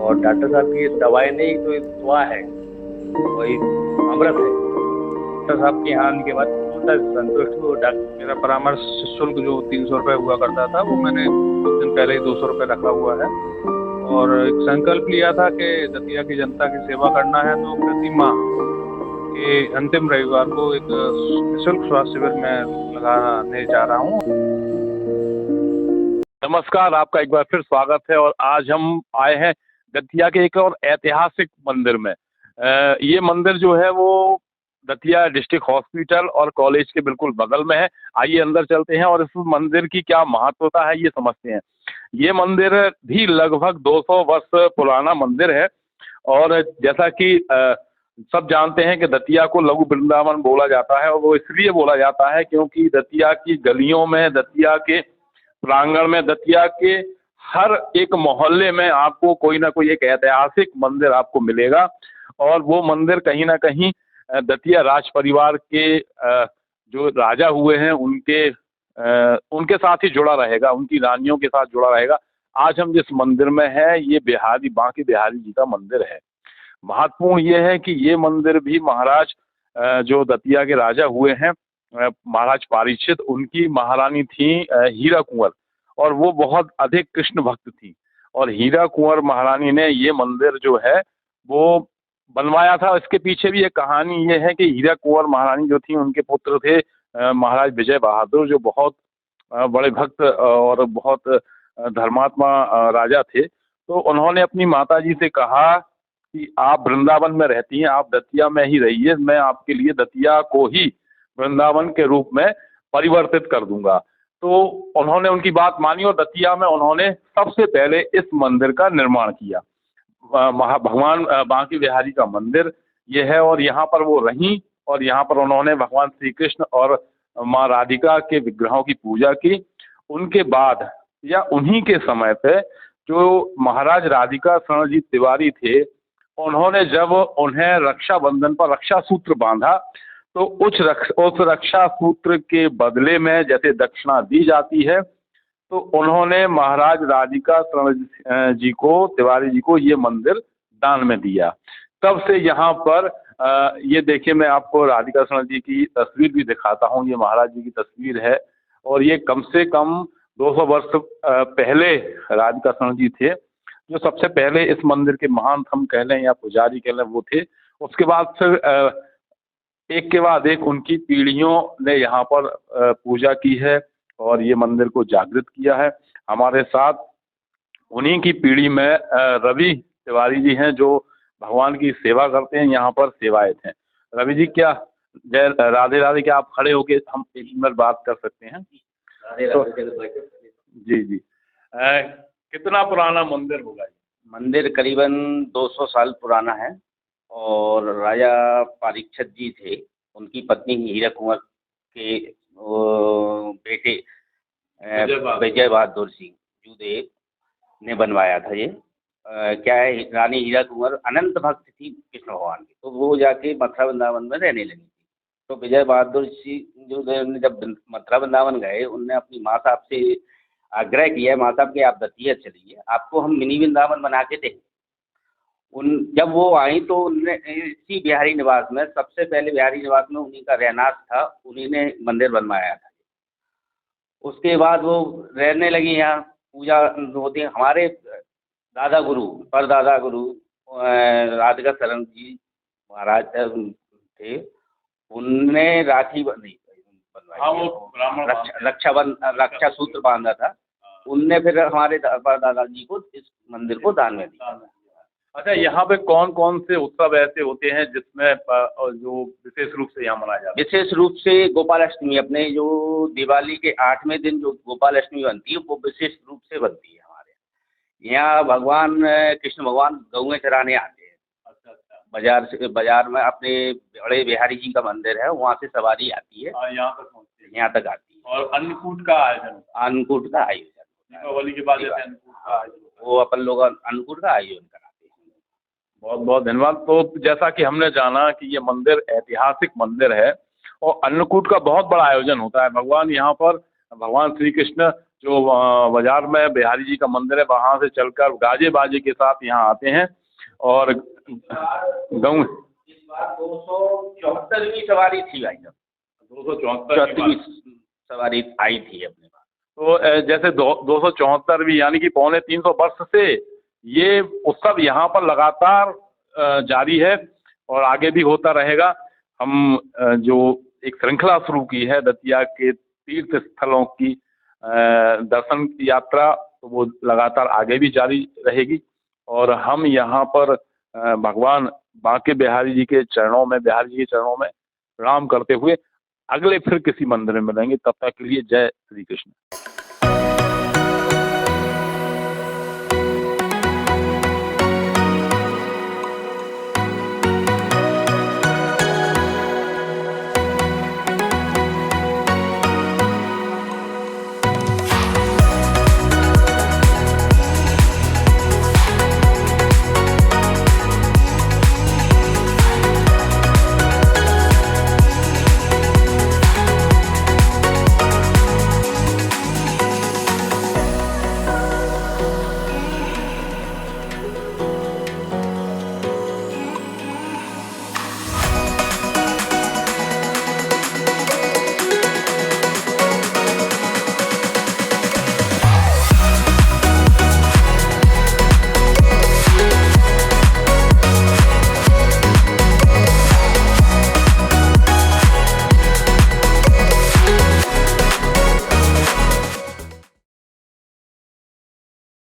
और डॉक्टर साहब की दवाई नहीं तो ये दुआ है, वही अमृत है। डॉक्टर साहब के यहाँ आने के बाद पूर्णतः संतुष्ट हूँ। डॉक्टर मेरा परामर्श शुल्क जो 300 रुपये हुआ करता था वो मैंने कुछ दिन पहले ही 200 रुपये रखा हुआ है, और एक संकल्प लिया था कि दतिया की जनता की सेवा करना है, तो प्रति माह के अंतिम रविवार को एक निःशुल्क स्वास्थ्य शिविर में लगाने जा रहा हूँ। नमस्कार, आपका एक बार फिर स्वागत है। और आज हम आए हैं दतिया के एक और ऐतिहासिक मंदिर में। ये मंदिर जो है वो दतिया डिस्ट्रिक्ट हॉस्पिटल और कॉलेज के बिल्कुल बगल में है। आइए अंदर चलते हैं और इस मंदिर की क्या महत्वता है ये समझते हैं। ये मंदिर भी लगभग 200 वर्ष पुराना मंदिर है, और जैसा कि सब जानते हैं कि दतिया को लघु वृंदावन बोला जाता है, और वो इसलिए बोला जाता है क्योंकि दतिया की गलियों में, दतिया के प्रांगण में, दतिया के हर एक मोहल्ले में आपको कोई ना कोई एक ऐतिहासिक मंदिर आपको मिलेगा। और वो मंदिर कहीं ना कहीं दतिया राज परिवार के जो राजा हुए हैं उनके साथ ही जुड़ा रहेगा, उनकी रानियों के साथ जुड़ा रहेगा। आज हम जिस मंदिर में है ये बांके बिहारी जी का मंदिर है। महत्वपूर्ण ये है कि ये मंदिर भी महाराज जो दतिया के राजा हुए हैं, महाराज परीक्षित, उनकी महारानी थी हीरा कुंवर, और वो बहुत अधिक कृष्ण भक्त थी। और हीरा कुंवर महारानी ने ये मंदिर जो है वो बनवाया था। इसके पीछे भी एक कहानी ये है कि हीरा कुंवर महारानी जो थी उनके पुत्र थे महाराज विजय बहादुर, जो बहुत बड़े भक्त और बहुत धर्मात्मा राजा थे। तो उन्होंने अपनी माता जी से कहा कि आप वृंदावन में रहती हैं, आप दतिया में ही रहिए, मैं आपके लिए दतिया को ही वृंदावन के रूप में परिवर्तित कर दूंगा। तो उन्होंने उनकी बात मानी और दतिया में उन्होंने सबसे पहले इस मंदिर का निर्माण किया। भगवान बांके बिहारी का मंदिर ये है, और यहाँ पर वो रहीं, और यहाँ पर उन्होंने भगवान श्री कृष्ण और माँ राधिका के विग्रहों की पूजा की। उनके बाद या उन्हीं के समय पे जो महाराज राधिका शरण जी तिवारी थे, उन्होंने जब उन्हें रक्षाबंधन पर रक्षा सूत्र बांधा, तो उस रक्षा सूत्र के बदले में जैसे दक्षिणा दी जाती है, तो उन्होंने महाराज राधिका शरण जी को, तिवारी जी को, ये मंदिर दान में दिया। तब से यहाँ पर ये देखिए, मैं आपको राधिका शरण जी की तस्वीर भी दिखाता हूँ। ये महाराज जी की तस्वीर है, और ये कम से कम 200 वर्ष पहले राधिका शरण जी थे, जो सबसे पहले इस मंदिर के महंत हम कह लें या पुजारी कह लें, वो थे। उसके बाद फिर एक के बाद एक उनकी पीढ़ियों ने यहाँ पर पूजा की है और ये मंदिर को जागृत किया है। हमारे साथ उन्हीं की पीढ़ी में रवि तिवारी जी हैं, जो भगवान की सेवा करते हैं, यहाँ पर सेवायत हैं। रवि जी, क्या जय राधे राधे, क्या आप खड़े होके हम एक मिनट बात कर सकते हैं? तो जी जी, कितना पुराना मंदिर होगा ये? मंदिर करीबन 200 साल पुराना है, और राजा परीक्षित जी थे, उनकी पत्नी हीरा कुंवर के बेटे विजय बहादुर सिंह जूदेव ने बनवाया था ये। क्या है, रानी हीरा कुंवर अनंत भक्त थी कृष्ण भगवान की, तो वो जाके मथुरा वृंदावन में रहने लगी थी। तो विजय बहादुर सिंह जूदेव ने जब मथुरा वृंदावन गए, उनने अपनी माँ साहब से आग्रह किया, माँ साहब के आप दतिया चलिए, आपको हम मिनी वृंदावन बना के देंगे। जब वो आई तो उनने इसी बिहारी निवास में, सबसे पहले बिहारी निवास में उन्हीं का रहनाथ था, उन्हीं ने मंदिर बनवाया था। उसके बाद वो रहने लगी, यहाँ पूजा होती है। हमारे दादा गुरु, परदादा गुरु राधिका शरण जी महाराज थे, उनने राखी बनवाई, रक्षा सूत्र बांधा था। उनने फिर हमारे दादा जी को इस मंदिर को दान में दिया। अच्छा, यहाँ पे कौन कौन से उत्सव ऐसे होते हैं जिसमें जो विशेष रूप से यहाँ मनाया जाता है? विशेष रूप से गोपाल अष्टमी, अपने जो दिवाली के 8वें दिन जो गोपाल अष्टमी बनती है, वो विशेष रूप से बनती है हमारे यहाँ। भगवान कृष्ण भगवान गौएं चराने आते हैं। अच्छा। बाजार में अपने बड़े बिहारी जी का मंदिर है, वहाँ से सवारी आती है, यहाँ तक आती है। और अन्नकूट का आयोजन दीपावली के बाद वो अपन लोग अन्नकूट का आयोजन कराते हैं। बहुत बहुत धन्यवाद। तो जैसा कि हमने जाना कि ये मंदिर ऐतिहासिक मंदिर है, और अन्नकूट का बहुत बड़ा आयोजन होता है। भगवान यहाँ पर, भगवान श्री कृष्ण जो बाजार में बिहारी जी का मंदिर है वहाँ से चलकर गाजे बाजे के साथ यहाँ आते हैं और गाँव इस बार 274वीं सवारी थी भाई साहब, 274 सवारी आई थी अपने पास। तो जैसे 274वीं यानी कि पौने 300 वर्ष से ये उत्सव यहाँ पर लगातार जारी है और आगे भी होता रहेगा। हम जो एक श्रृंखला शुरू की है दतिया के तीर्थ स्थलों की दर्शन की यात्रा, तो वो लगातार आगे भी जारी रहेगी और हम यहाँ पर भगवान बांके बिहारी जी के चरणों में, बिहारी जी के चरणों में प्रणाम करते हुए अगले फिर किसी मंदिर में मिलेंगे। तब तक के लिए जय श्री कृष्ण।